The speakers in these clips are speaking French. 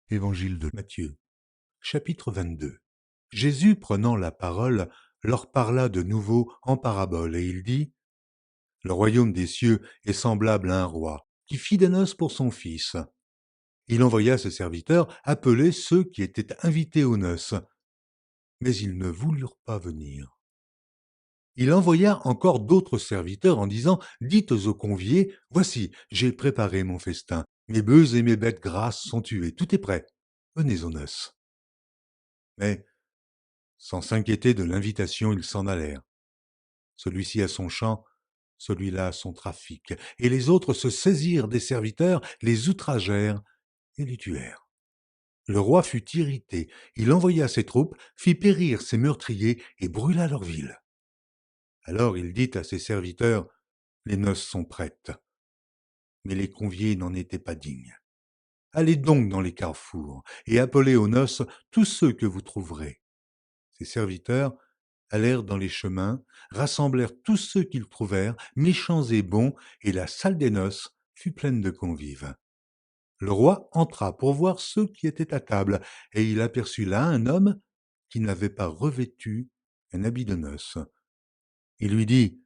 Évangile de Matthieu, chapitre 22. Jésus, prenant la parole, leur parla de nouveau en parabole, et il dit : Le royaume des cieux est semblable à un roi, qui fit des noces pour son fils. Il envoya ses serviteurs appeler ceux qui étaient invités aux noces, mais ils ne voulurent pas venir. Il envoya encore d'autres serviteurs en disant : Dites aux conviés, voici, j'ai préparé mon festin, mes bœufs et mes bêtes grasses sont tués, tout est prêt, venez aux noces. Mais, sans s'inquiéter de l'invitation, ils s'en allèrent. Celui-ci à son champ, celui-là à son trafic. Et les autres se saisirent des serviteurs, les outragèrent et les tuèrent. Le roi fut irrité. Il envoya ses troupes, fit périr ses meurtriers et brûla leur ville. Alors il dit à ses serviteurs : Les noces sont prêtes. Mais les conviés n'en étaient pas dignes. Allez donc dans les carrefours et appelez aux noces tous ceux que vous trouverez. Ses serviteurs allèrent dans les chemins, rassemblèrent tous ceux qu'ils trouvèrent, méchants et bons, et la salle des noces fut pleine de convives. Le roi entra pour voir ceux qui étaient à table, et il aperçut là un homme qui n'avait pas revêtu un habit de noces. Il lui dit :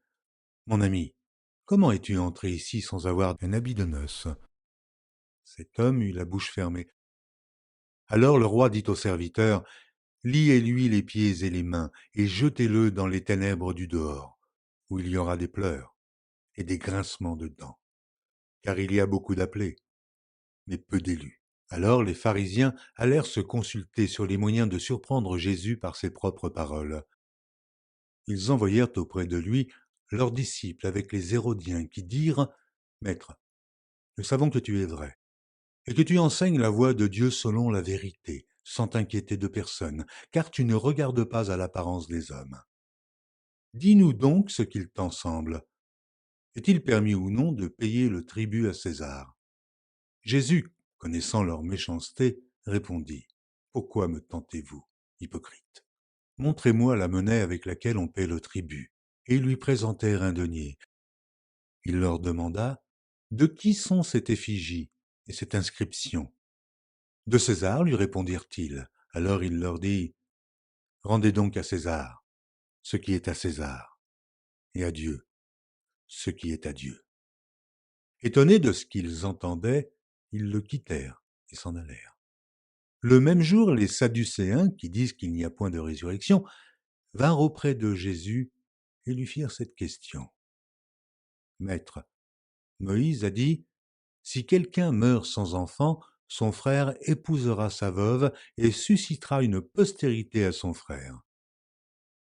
Mon ami, comment es-tu entré ici sans avoir un habit de noces ? Cet homme eut la bouche fermée. Alors le roi dit aux serviteurs : Liez-lui les pieds et les mains, et jetez-le dans les ténèbres du dehors, où il y aura des pleurs et des grincements de dents, car il y a beaucoup d'appelés, mais peu d'élus. Alors les pharisiens allèrent se consulter sur les moyens de surprendre Jésus par ses propres paroles. Ils envoyèrent auprès de lui leurs disciples avec les Hérodiens qui dirent : Maître, nous savons que tu es vrai, et que tu enseignes la voie de Dieu selon la vérité, sans t'inquiéter de personne, car tu ne regardes pas à l'apparence des hommes. Dis-nous donc ce qu'il t'en semble. Est-il permis ou non de payer le tribut à César ? Jésus, connaissant leur méchanceté, répondit : Pourquoi me tentez-vous, hypocrite ? Montrez-moi la monnaie avec laquelle on paie le tribut. Et ils lui présentèrent un denier. Il leur demanda : De qui sont cette effigie et cette inscription ? De César, lui répondirent-ils. Alors il leur dit : Rendez donc à César ce qui est à César, et à Dieu ce qui est à Dieu. Étonnés de ce qu'ils entendaient, ils le quittèrent et s'en allèrent. Le même jour, les Sadducéens, qui disent qu'il n'y a point de résurrection, vinrent auprès de Jésus et lui firent cette question. Maître, Moïse a dit : Si quelqu'un meurt sans enfant, son frère épousera sa veuve et suscitera une postérité à son frère.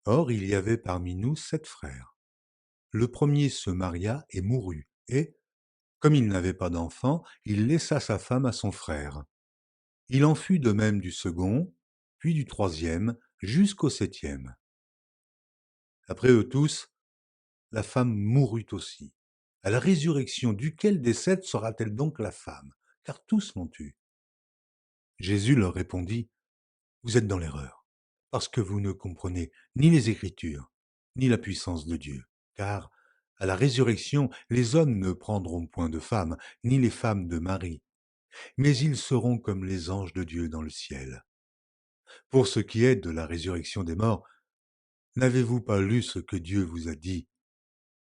Or, il y avait parmi nous 7 frères. Le premier se maria et mourut, et, comme il n'avait pas d'enfant, il laissa sa femme à son frère. Il en fut de même du second, puis du troisième, jusqu'au 7e. Après eux tous, la femme mourut aussi. À la résurrection, duquel des 7 sera-t-elle donc la femme ? Car tous l'ont eue. Jésus leur répondit : Vous êtes dans l'erreur, parce que vous ne comprenez ni les Écritures, ni la puissance de Dieu. Car, à la résurrection, les hommes ne prendront point de femme, ni les femmes de mari, mais ils seront comme les anges de Dieu dans le ciel. Pour ce qui est de la résurrection des morts, n'avez-vous pas lu ce que Dieu vous a dit ?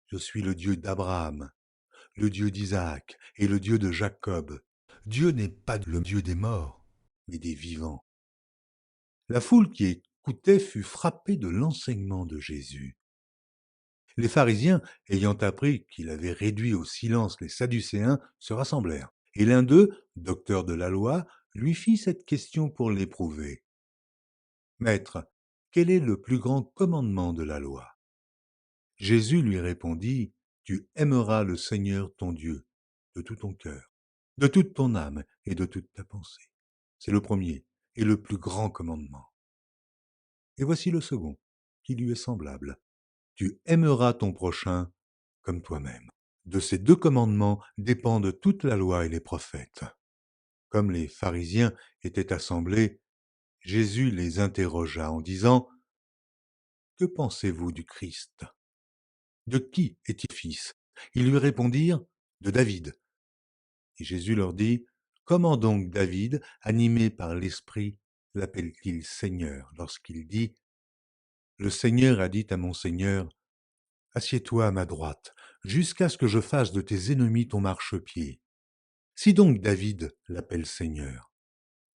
Je suis le Dieu d'Abraham, le Dieu d'Isaac et le Dieu de Jacob. Dieu n'est pas le Dieu des morts, mais des vivants. La foule qui écoutait fut frappée de l'enseignement de Jésus. Les pharisiens, ayant appris qu'il avait réduit au silence les Sadducéens, se rassemblèrent. Et l'un d'eux, docteur de la loi, lui fit cette question pour l'éprouver. Maître, quel est le plus grand commandement de la loi ? Jésus lui répondit : Tu aimeras le Seigneur ton Dieu de tout ton cœur, de toute ton âme et de toute ta pensée. C'est le premier et le plus grand commandement. Et voici le second, qui lui est semblable. Tu aimeras ton prochain comme toi-même. De ces 2 commandements dépendent toute la loi et les prophètes. Comme les pharisiens étaient assemblés, Jésus les interrogea en disant : Que pensez-vous du Christ ? De qui est-il fils ? Ils lui répondirent : De David. Et Jésus leur dit : Comment donc David, animé par l'Esprit, l'appelle-t-il Seigneur lorsqu'il dit « Le Seigneur a dit à mon Seigneur, assieds-toi à ma droite, jusqu'à ce que je fasse de tes ennemis ton marchepied ». Si donc David l'appelle Seigneur,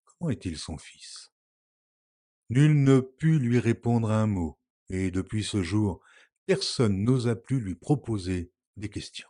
comment est-il son fils? Nul ne put lui répondre un mot, et depuis ce jour, personne n'osa plus lui proposer des questions.